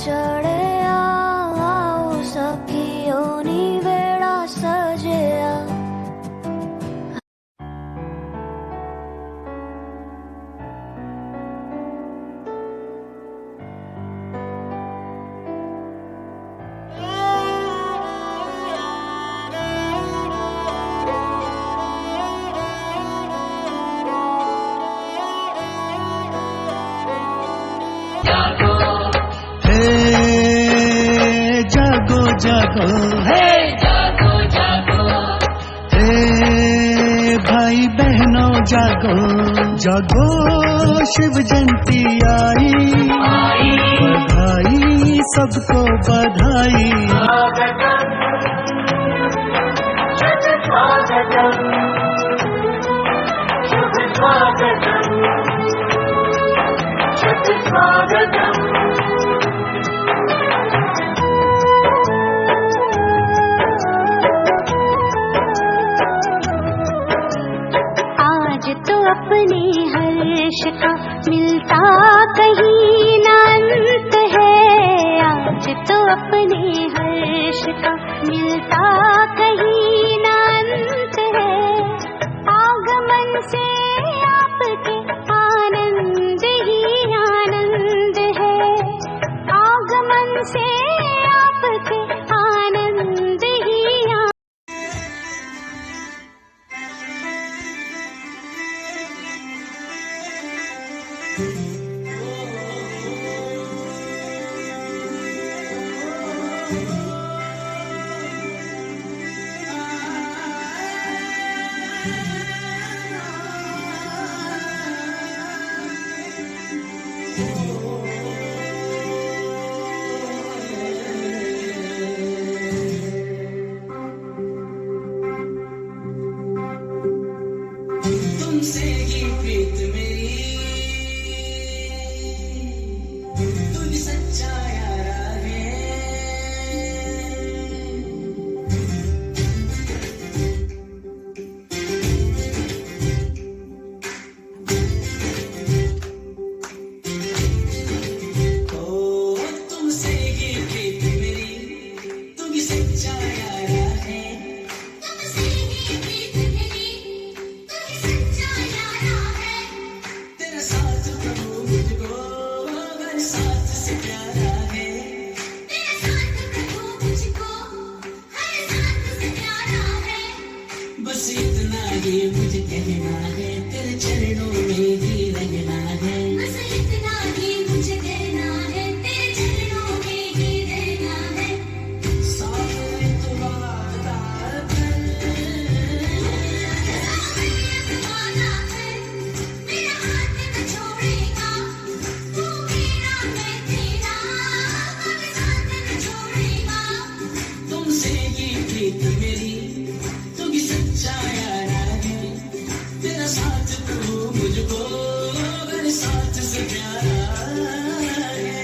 चढ़े आओ सखियोनी वेड़ा सजे जागो जागो हे जागो जागो, हे भाई बहनों जागो जागो, शिव जयंती आई बधाई सबको बधाई। स्वागतम शुभ स्वागतम, शुभ स्वागतम। आज तो अपने हर्ष का मिलता कहीं ना अंत है, आज तो अपने हर्ष का मिलता कहीं ना अंत है। आगमन से आपके आनंद ही आनंद है, आगमन से आपके आनंद ही आनंद। तुमसे ही प्रीत मेरी, तुझ सच्चा यारा है। ओ तुमसे ही प्रीत मेरी, तुझ सच्चा यारा है। तुमसे ही प्रीत मेरी, तेरा साथ प्रभु मुझको हर साथ से प्यारा है। तेरा साथ प्रभु मुझको हर साथ से प्यारा है। बस इतना ही मुझे कहना है, तेरे चरणों में ही रहना है। बस इतना ही मुझे कहना है, तेरे चरणों में ही रहना है। साथ तो वादा कर, वादा कर, मेरा हाथ न छोड़ेगा, तू मेरा मैं तेरा, कभी साथ न छोड़ेगा। तुमसे ही प्रीत मेरी, तू भी सच्चा यारा है। तेरा साथ प्रभु मुझको हर साथ से प्यारा है।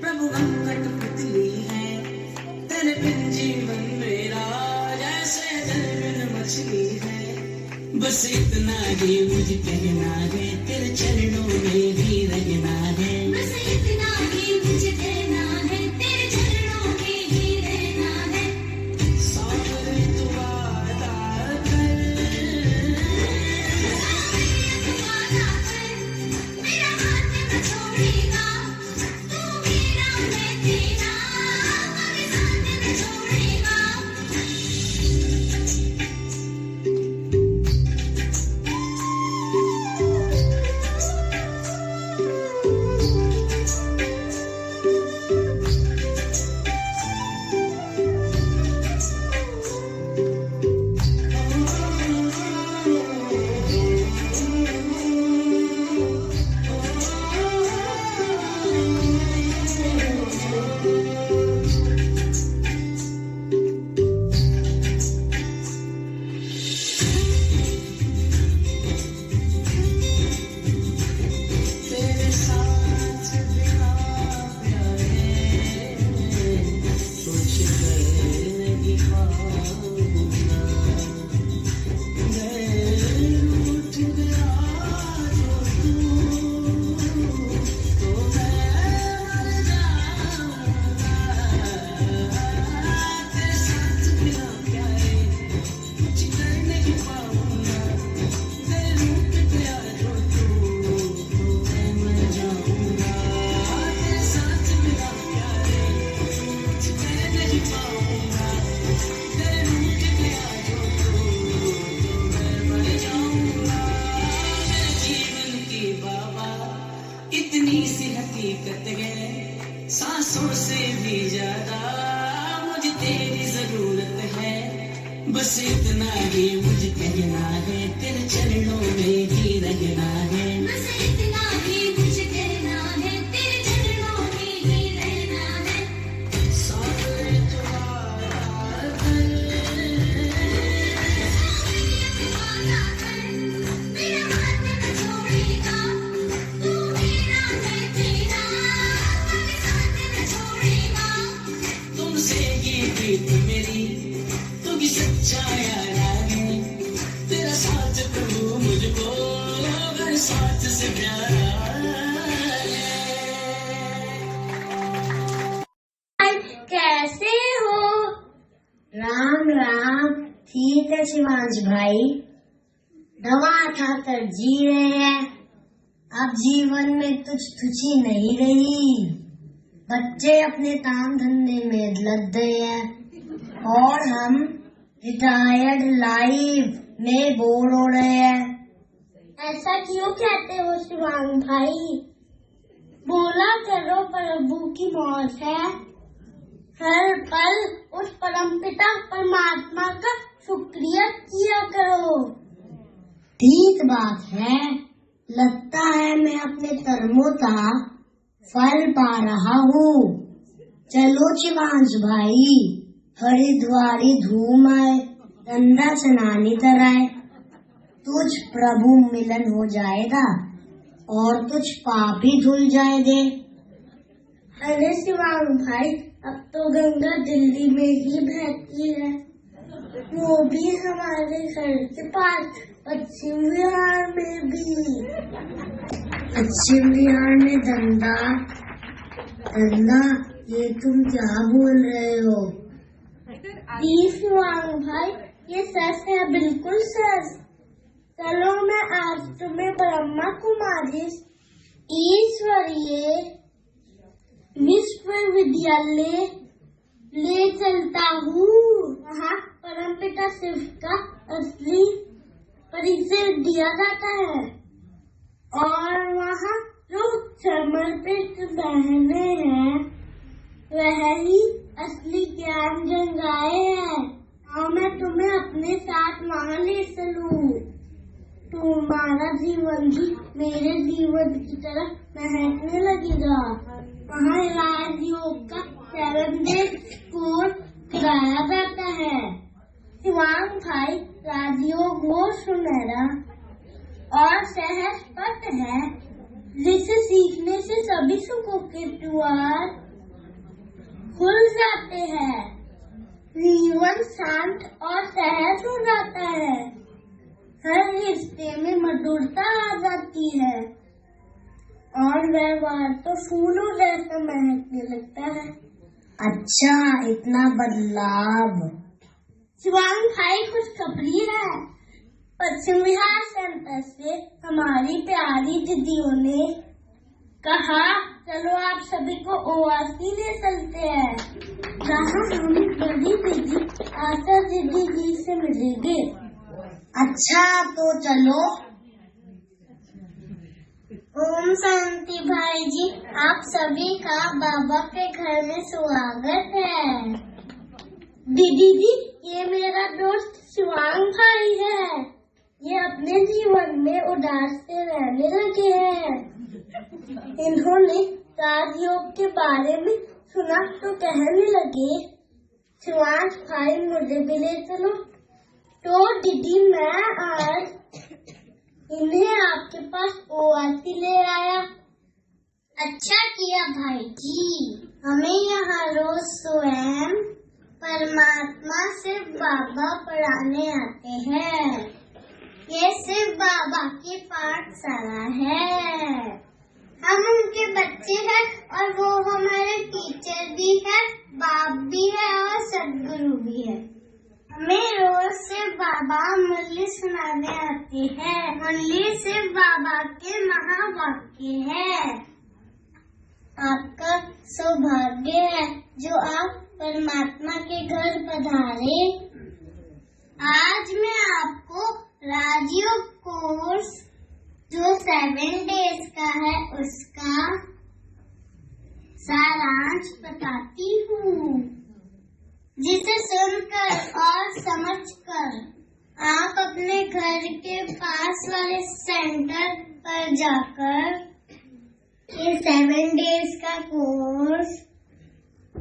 प्रभु हम कठपुतली है, तेरे बिन जीवन मेरा जैसे जल बिन मछली है। बस इतना ही मुझे कहना है, तेरे चरणों में भी रहना है। बस इतना ही मुझे कहना है, तेरे चरणों में ही रहना है। सागर तू वादा कर, वादा कर, मेरा हाथ न छोड़ेगा, तू मेरा मैं तेरा, कभी साथ न छोड़ेगा। सांसों से भी ज्यादा मुझे तेरी जरूरत है। बस इतना ही मुझे कहना है, तेरे चरणों में ही रहना है। बस इतना ही मुझे कहना है, तेरे चरणों में ही रहना है। सागर तुम्हारा मेरा हाथ न छोड़ेगा, तू मेरा है तेरा, कभी साथ न छोड़ेगा। तुमसे ये प्रीत मेरी तू भी सच्चा यारा है। तेरा साथ तू मुझको अगर साथ से प्यारा है। कैसे हो? राम राम। ठीक है शिवांश भाई, दवा खाकर जी रहे हैं। अब जीवन में कुछ खुशी नहीं रही। बच्चे अपने काम धंधे में लग गए हैं और हम रिटायर्ड लाइफ में बोर हो रहे हैं। ऐसा क्यों कहते हो शिवांश भाई? बोला करो प्रभु की मौज है। हर पल उस परमपिता परमात्मा का शुक्रिया किया करो। ठीक बात है। लगता है मैं अपने कर्मों का फल पा रहा हूँ। चलो शिवांश भाई, हरिद्वारी धूम आए, गंगा स्नानी कराए। तुझ प्रभु मिलन हो जाएगा और तुझ पाप भी धुल जाएंगे। अरे शिवांश भाई, अब तो गंगा दिल्ली में ही बहती है, वो भी हमारे घर के पास, पश्चिम बिहार में भी। पश्चिम बिहार में गंगा? गंगा, ये तुम क्या बोल रहे हो? शिवांश भाई, ये सच है, बिल्कुल सच। चलो मैं आज तुम्हें ब्रह्मा कुमारी ईश्वरीय विश्वविद्यालय ले चलता हूँ। वहाँ परमपिता शिव का असली परिचय दिया जाता है और वहाँ जो समर्पित बहने हैं वह ही असली ज्ञान गंगाएं हैं। और मैं तुम्हें अपने साथ वहाँ ले चलूँ। तुम्हारा जीवन भी मेरे जीवन की तरह महकने लगेगा। वहाँ राजयोग का 7 डेज कोर्स कराया जाता है। शिवांश भाई, राजयोग वो सुनहरा और सहज पथ है जिसे सीखने से सभी सुखों के द्वार खुल जाते हैं। जीवन शांत और सहज हो जाता है। हर रिश्ते में मधुरता आ जाती है और व्यवहार तो फूलों जैसा महकने लगता है। अच्छा, इतना बदलाव। शिवांश भाई, खुशखबरी है। पश्चिम बिहार सेंटर से हमारी प्यारी दीदियों ने कहा, चलो आप सभी को ओवासी ले चलते हैं, जहाँ हम बड़ी दीदी आशा दीदी जी से मिलेंगे। अच्छा, तो चलो। ओम शांति भाई जी, आप सभी का बाबा के घर में स्वागत है। दीदी जी, ये मेरा दोस्त शिवांश भाई है। ये अपने जीवन में उदास से रहने लगे हैं। इन्होंने राजयोग के बारे में सुना तो कहने लगे, शिवांश भाई मुझे भी ले चलो। तो दीदी, मैं आज इन्हें आपके पास ओवासी ले आया। अच्छा किया भाई जी। हमें यहाँ रोज स्वयं परमात्मा से बाबा पढ़ाने आते हैं। ये सिर्फ बाबा की पाठशाला है। हम उनके बच्चे हैं और वो हमारे टीचर भी है, बाप भी है और सदगुरु भी है। हमें रोज से बाबा मुरली सुनाने आती है। मुरली सिर्फ बाबा के महावाक्य है। आपका सौभाग्य है जो आप परमात्मा के घर पधारे। आज मैं आपको राजयोग कोर्स जो 7 डेज का है उसका सारांश बताती हूँ, जिसे सुनकर और समझकर आप अपने घर के पास वाले सेंटर पर जाकर ये 7 डेज का कोर्स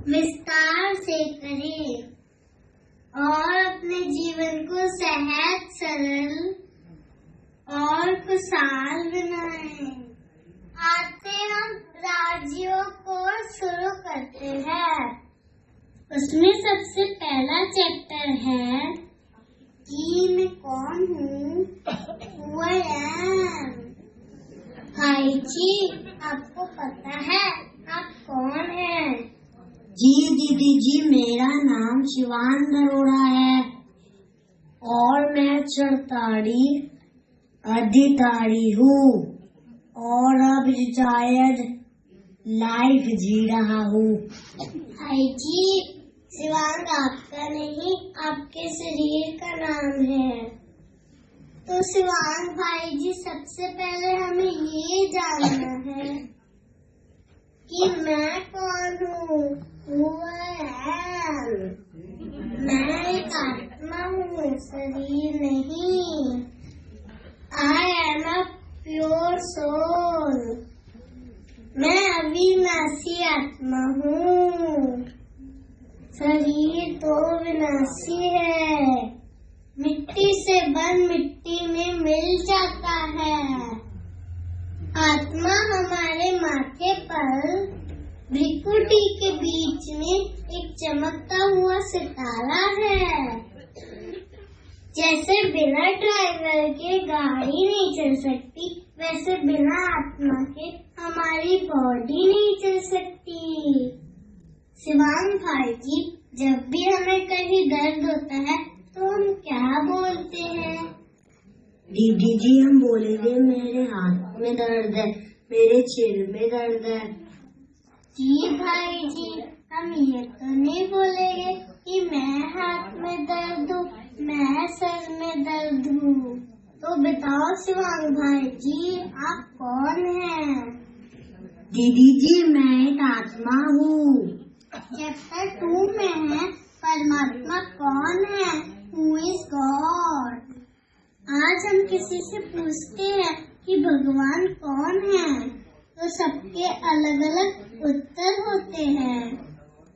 विस्तार से करें और अपने जीवन को सहज, सरल और खुशहाल बनाएं। आज से हम राजयोग को शुरू करते हैं। उसमें सबसे पहला चैप्टर है कि मैं कौन हूँ, Who I am। भाई जी, आपको पता है आप कौन हैं? जी दीदी जी, मेरा नाम शिवानंद अरोड़ा है और मैं चरताड़ी अधिताड़ी हूँ और अब शायद लाइफ जी रहा हूँ। भाई जी, शिवांग आपका नहीं, आपके शरीर का नाम है। तो शिवांग भाई जी, सबसे पहले हमें ये जानना है कि मैं कौन हूँ, Who I am। मैं एक आत्मा हूँ, शरीर नहीं। I am a pure soul। मैं अविनाशी आत्मा हूँ। शरीर तो विनाशी है, मिट्टी से बन मिट्टी में मिल जाता है। आत्मा हमारे माथे पर भ्रिकुटी के बीच में एक चमकता हुआ सितारा है। जैसे बिना ड्राइवर के गाड़ी नहीं चल सकती, वैसे बिना आत्मा के हमारी बॉडी नहीं चल सकती। शिवांग भाई जी, जब भी हमें कहीं दर्द होता है तो हम क्या बोलते हैं? दीदी जी, हम बोलेंगे मेरे हाथ में दर्द है, मेरे सिर में दर्द है। जी भाई जी, हम ये तो नहीं बोलेंगे कि मैं हाथ में दर्द हूँ, मैं सर में दर्द हूँ। तो बताओ शिवांग भाई जी, आप कौन हैं? दीदी जी, मैं एक आत्मा हूँ। चैप्टर 2 में है परमात्मा कौन है, Who is God। आज हम किसी से पूछते हैं कि भगवान कौन है, तो सबके अलग अलग उत्तर होते हैं।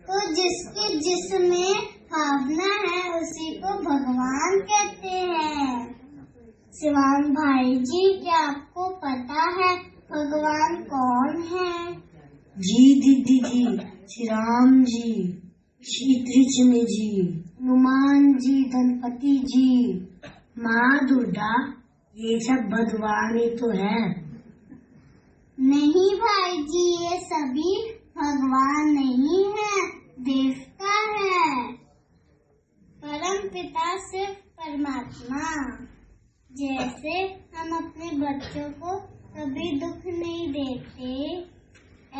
तो जिसके जिसमें भावना है उसी को भगवान कहते हैं। शिवांग भाई जी, क्या आपको पता है भगवान कौन है? जी दीदी जी, श्री राम जी, श्री कृष्ण जी, हनुमान जी, गणपति जी, माँ दुर्गा, ये सब भगवान ही तो है। नहीं भाई जी, ये सभी भगवान नहीं है, देवता है। परम पिता सिर्फ परमात्मा। जैसे हम अपने बच्चों को कभी दुख नहीं देते,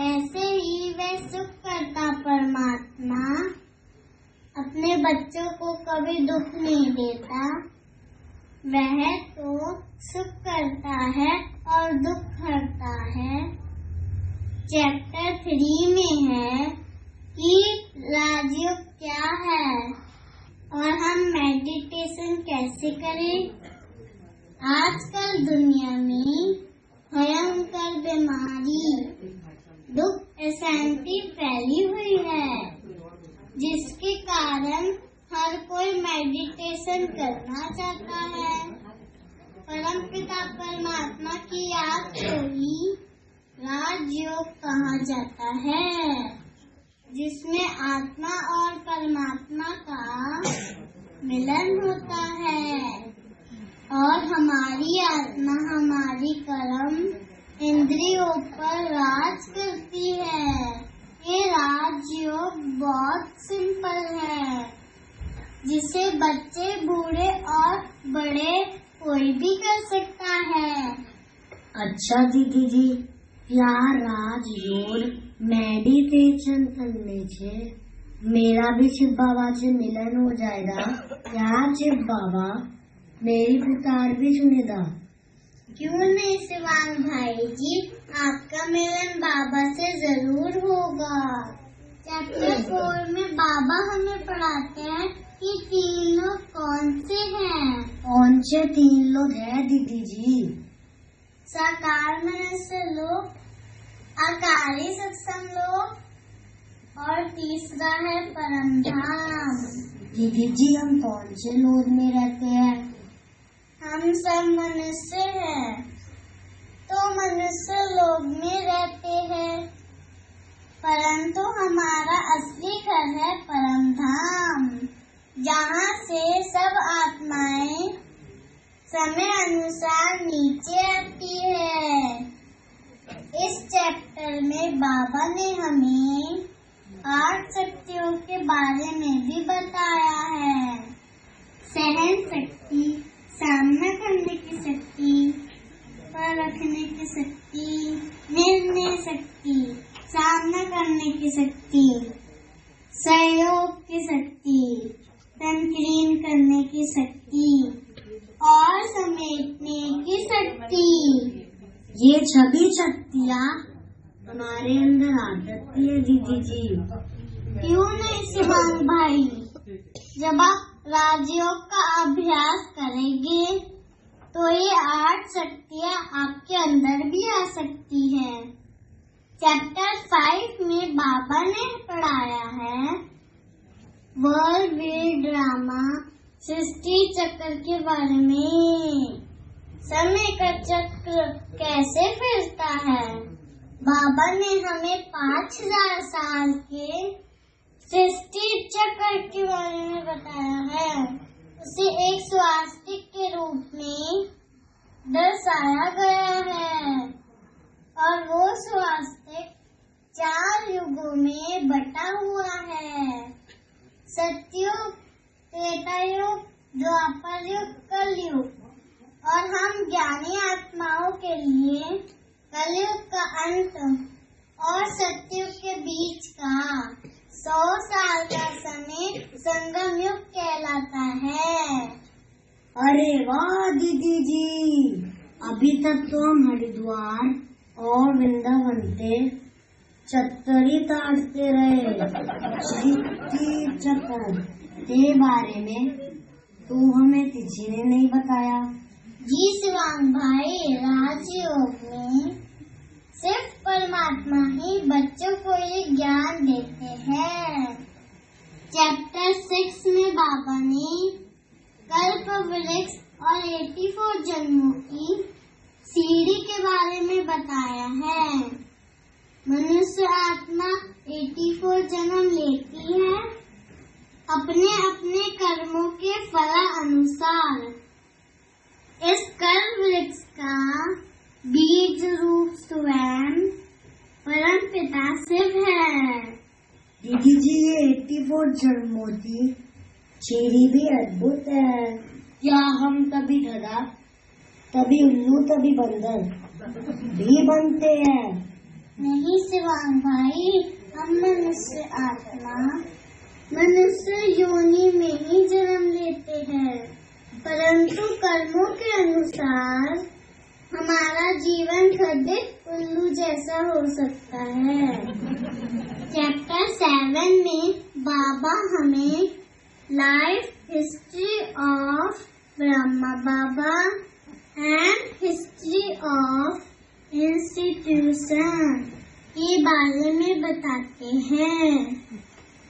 ऐसे ही वह सुख करता परमात्मा अपने बच्चों को कभी दुख नहीं देता। वह तो सुख करता है और दुख हरता है। चैप्टर 3 में है कि राजयोग क्या है और हम मेडिटेशन कैसे करें। आजकल दुनिया में भयंकर बीमारी, दुख, अशांति फैली हुई है, जिसके कारण हर कोई मेडिटेशन करना चाहता है। परमपिता परमात्मा की याद को ही राजयोग कहा जाता है, जिसमें आत्मा और परमात्मा का मिलन होता है और हमारी आत्मा हमारी कर्म इंद्रियों पर राज करती है। ये राजयोग बहुत सिंपल है, जिसे बच्चे, बूढ़े और बड़े कोई भी कर सकता है। अच्छा दीदी जी, क्या राजयोग मेडिटेशन करने से मेरा भी शिव बाबा से मिलन हो जाएगा? क्या शिव बाबा मेरी पुकार भी सुनेगा? क्यों नहीं शिवांग भाई जी, आपका मिलन बाबा से जरूर होगा। चैप्टर 4 में बाबा हमें पढ़ाते हैं कि 3 लोग कौन से हैं। कौन से 3 लोग हैं दीदी जी? साकार मनुष्य लोग, आकारी सत्संग लोग और तीसरा है परमधाम। दीदी जी हम कौन से लोग में रहते हैं? हम सब मनुष्य हैं, तो मनुष्य लोग में रहते हैं, परंतु हमारा असली घर है परमधाम, जहाँ से सब आत्माएं समय अनुसार नीचे आती है। इस चैप्टर में बाबा ने हमें 8 शक्तियों के बारे में भी बताया है। सहन शक्ति, सामना करने की शक्ति, पर रखने की शक्ति, निर्णय शक्ति, सामना करने की शक्ति, सहयोग की शक्ति, संकीर्ण करने की शक्ति और समेटने की शक्ति। ये सभी शक्तियाँ हमारे अंदर आ सकती है दीदी जी। क्यों नहीं शिवांग भाई, जब आप राजयोग का अभ्यास करेंगे तो ये 8 शक्तियाँ आपके अंदर भी आ सकती हैं। चैप्टर 5 में बाबा ने पढ़ाया है वर्ल्ड ड्रामा सृष्टि चक्र के बारे में। समय का चक्र कैसे फिरता है, बाबा ने हमें 5000 साल के सृष्टि चक्र के बारे में बताया है। उसे एक स्वास्तिक के रूप में दर्शाया गया है और वो स्वास्तिक 4 युगों में बटा हुआ है। सतयुग, त्रेता युग, द्वापर युग, कलयुग और हम ज्ञानी आत्माओं के लिए कलयुग का अंत और सतयुग के बीच का 100 साल का समय संगम युग कहलाता है। अरे वाह दीदी जी, अभी तक तो हम हरिद्वार और वृंदावन के चक्करी ताड़ते रहे। सृष्टि चक्र के बारे में तो हमें किसी ने नहीं बताया। जी शिवांग भाई, राजयोग में सिर्फ परमात्मा ही बच्चों को ये ज्ञान देते हैं। चैप्टर 6 में बाबा ने कल्प वृक्ष और 84 जन्मों की सीढ़ी के बारे में बताया है। मनुष्य आत्मा 84 जन्म लेती है अपने अपने कर्मों के फलानुसार। इस कल्प वृक्ष का बीज रूप स्वयं परम पिता शिव है। दीदी जी ये 84 जन्मों की सीढ़ी भी अद्भुत है। क्या हम कभी गधा, कभी उल्लू, कभी बंदर भी बनते हैं? नहीं शिवांग भाई, हम मनुष्य आत्मा मनुष्य योनि में ही जन्म लेते हैं, परंतु कर्मों के अनुसार हमारा जीवन कभी उल्लू जैसा हो सकता है। चैप्टर 7 में बाबा हमें life history of Brahma Baba and history of institution के बारे में बताते हैं।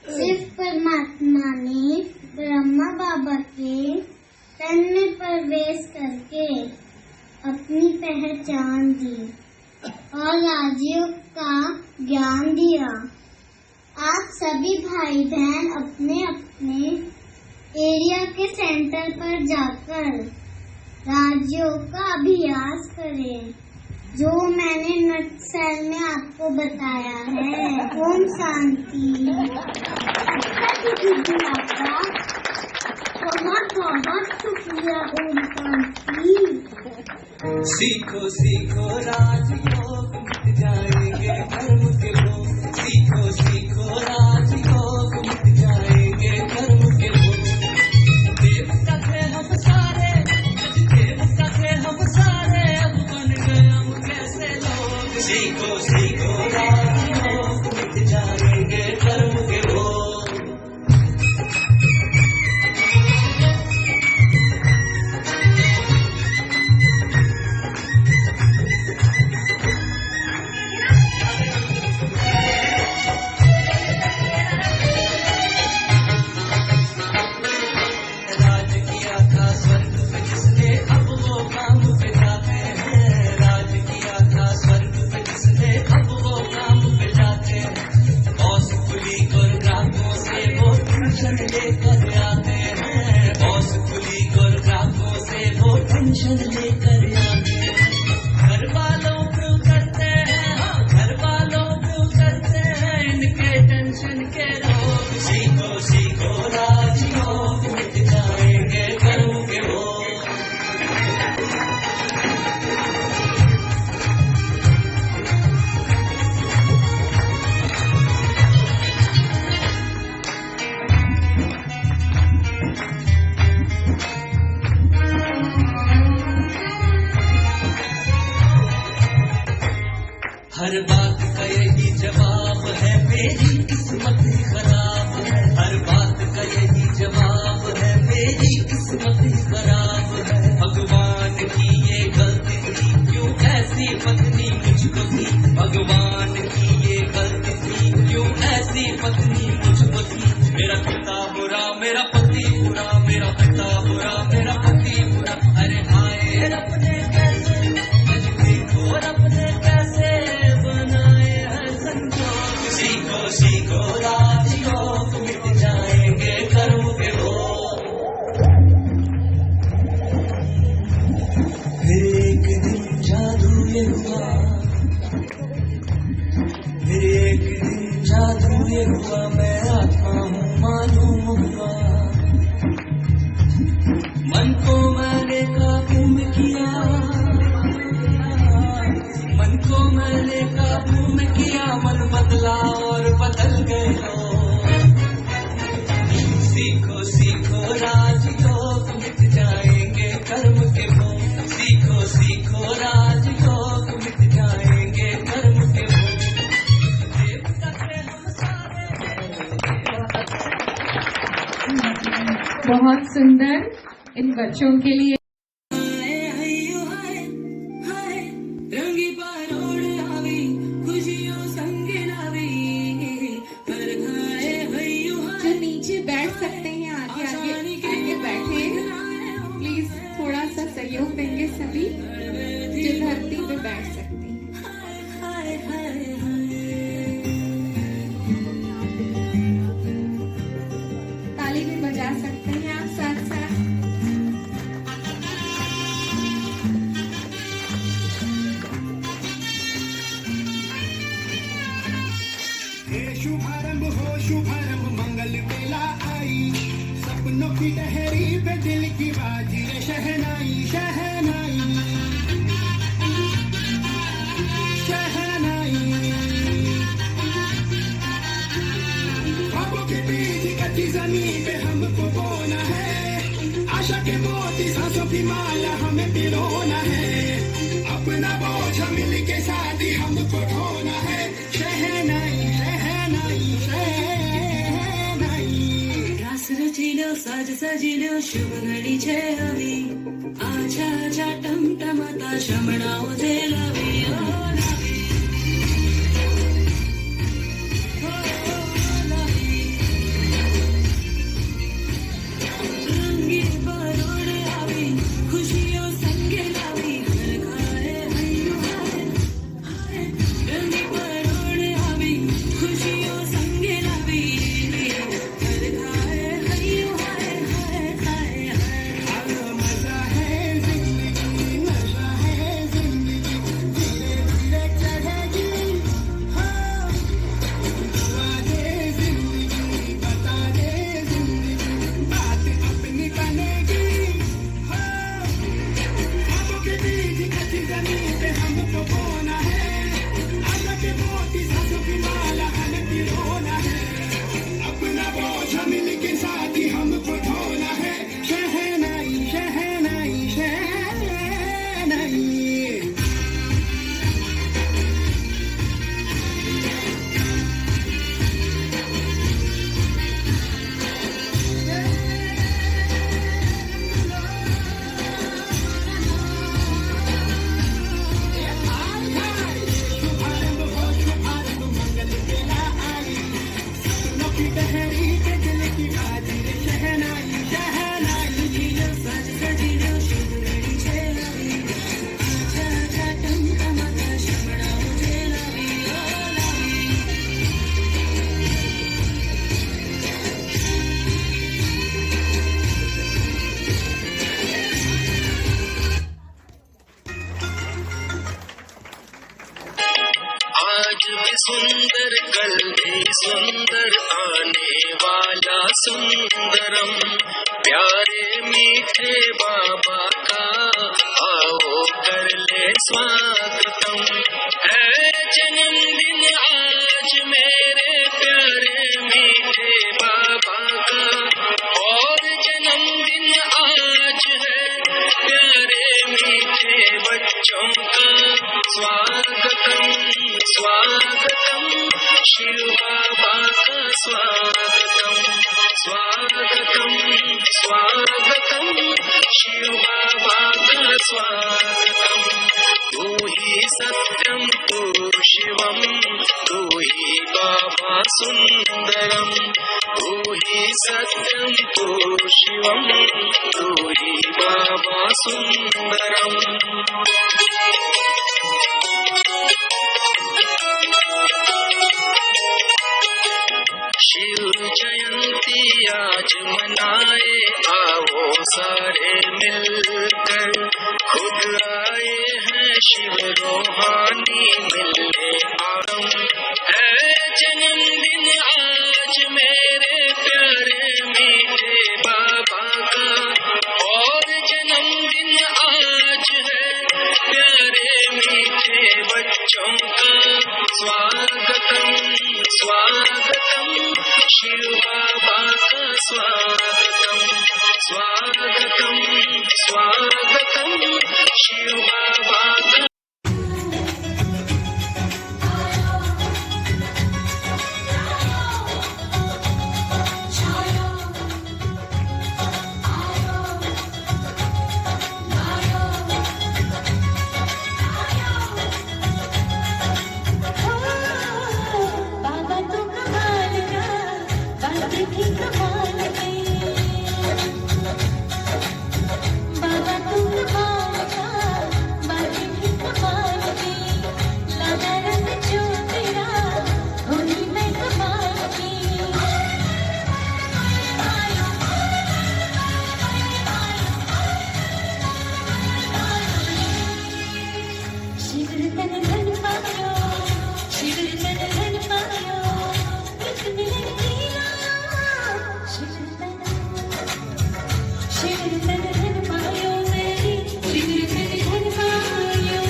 सिर्फ परमात्मा ने ब्रह्मा बाबा के तन में प्रवेश करके अपनी पहचान दी और राजयोग का ज्ञान दिया। आप सभी भाई बहन अपने अपने एरिया के सेंटर पर जाकर राजयोग का अभ्यास करें, जो मैंने नटशेल में आपको बताया है। ओम शांति। आपका बहुत बहुत शुक्रिया। ओम शांति। सीखो सीखो राजयोग, मिट जाएंगे कर्म के लोग। सीखो सीखो राजयोग, मिट जाएंगे कर्म के लोग। देव का थे हम सारे, आज देव का थे हम सारे, अब टेंशन लेकर आते हैं, बॉस खुली और ग्राहकों से वो टेंशन लेकर आते हैं। घर वालों क्यों करते हैं, हाँ घर वालों क्यों करते हैं इनके टेंशन के रोग। सीखो सीखो राजयोग, मिट जाएंगे कर्म के रोग। हर बात का यही जवाब है, मेरी किस्मत ही खराब है। हर बात का यही जवाब है, मेरी किस्मत ही खराब है। भगवान की ये गलती थी, क्यों ऐसी पत्नी मुझको थी। भगवान की ये गलती थी, क्यों ऐसी पत्नी मुझको थी। मेरा पिता बुरा, मेरा पति बुरा, मेरा पिता बुरा, मेरा पति बुरा। अरे हाय रब ने कैसे देखो, रब ने कैसे बनाए हैं संजोग। सीखो सीखो राजयोग, मिट जाएंगे कर्म के रोग। फिर एक दिन जादू ये हुआ, फिर एक दिन जादू ये हुआ, मैं आत्मा हूँ मालूम हुआ। मन को मैंने काबू में किया, मन को मैंने काबू में किया। मन बदला और बदल गए लोग। सीखो सीखो राजयोग, मिट जाएंगे कर्म के भोग। सीखो सीखो राजयोग, मिट जाएंगे कर्म के भोग। देवता के हम सारे बहुत सुंदर इन बच्चों के लिए। जो नीचे बैठ सकते हैं आगे आगे आगे बैठे, प्लीज थोड़ा सा सहयोग देंगे सभी जो धरती पे बैठ सकते हैं। ताली भी बजा सकते हैं आप साथ साथ। शुभारंभ हो शुभारंभ, मंगल बेला आई। सपनों की टहरी पे दिल की बाजी रे शहनाई शहनाई शहनाई। ख्वाबों के बीज कच्ची जमीन पे हमको बोना है। आशा के मोती सांसों की माला हमें पिरोना है। अपना बोझ मिल के साथ ही हमको ढोना है। शहनाई रास रचिलो साज सजिलो शुभ घड़ी छे हवी। आजा आजा टमटमाता शमणाओ जे लवी ओ लवी। रंगीन परोड़ आवी, खुशियों संगे लावी। हर खाए हय्यो हाय हाय, रंगीन परोड़ आवी, खुशियों संगे लावी। हर खाए हय्यो हाय हाय हाय हाय। मजा है जिंदगी, नशा है जिंदगी, धीरे धीरे चढ़ेगी। हाँ बता दे जिंदगी, बता दे जिंदगी, बात अपनी बनेगी। हाँ ख्वाबों के बीज कच्ची जमीन पे हमको बोना है। आशा के मोती सांसों की माला हमें पिरोना है। अपना बोझ मिल के साथ ही हमको ढोना है। शहनाई शहनाई शहनाई। शुभारंभ हो शुभारंभ, मंगल बेला आई। सपनों की टहरी पे दिल की बाजी रे शहनाई शहनाई। सजिलो साज सजिलो शुभ घड़ी छे हवी। आजा आजा टमटमाता शमणाओ जे लवी ओ लवी। आने वाला सुंदरम प्यारे मीठे बाबा का आओ कर ले स्वागतम। है जन्मदिन आज मेरे प्यारे मीठे बाबा का, और जन्मदिन आज है प्यारे मीठे बच्चों का। स्वागतम स्वागतम शिव बाबा का स्वागतम, स्वागतम स्वागतम शिव बाबा का स्वागतम। तू ही सत्यम तू शिवम, तू ही बाबा सुंदरम। तू ही सत्यम तू शिवम, तू ही बाबा सुंदरम। शिव जयंती आज मनाए आओ सारे मिलकर, खुद आए हैं शिव रूहानी मिलने आरम। है जन्मदिन आज मेरे प्यारे मीठे बाबा का, और जन्मदिन आज है प्यारे मीठे बच्चों का। स्वागतम स्वागतम शिव बाबा का स्वागतम, स्वागतम स्वागतम शिव बाबा का। बाबा तू कमाल का, बात भी कमाल की। बाबा तू कमाल का, बात भी कमाल की। लाना रंग जो तेरा होली में कमाल की। शिवर तन धन पायो, शिवर तन धन पायो, कितने लीला। शिवर तन धन पायो मेरी, शिवर तन धन पायो।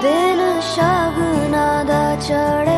दिन शगुना दा चढ़े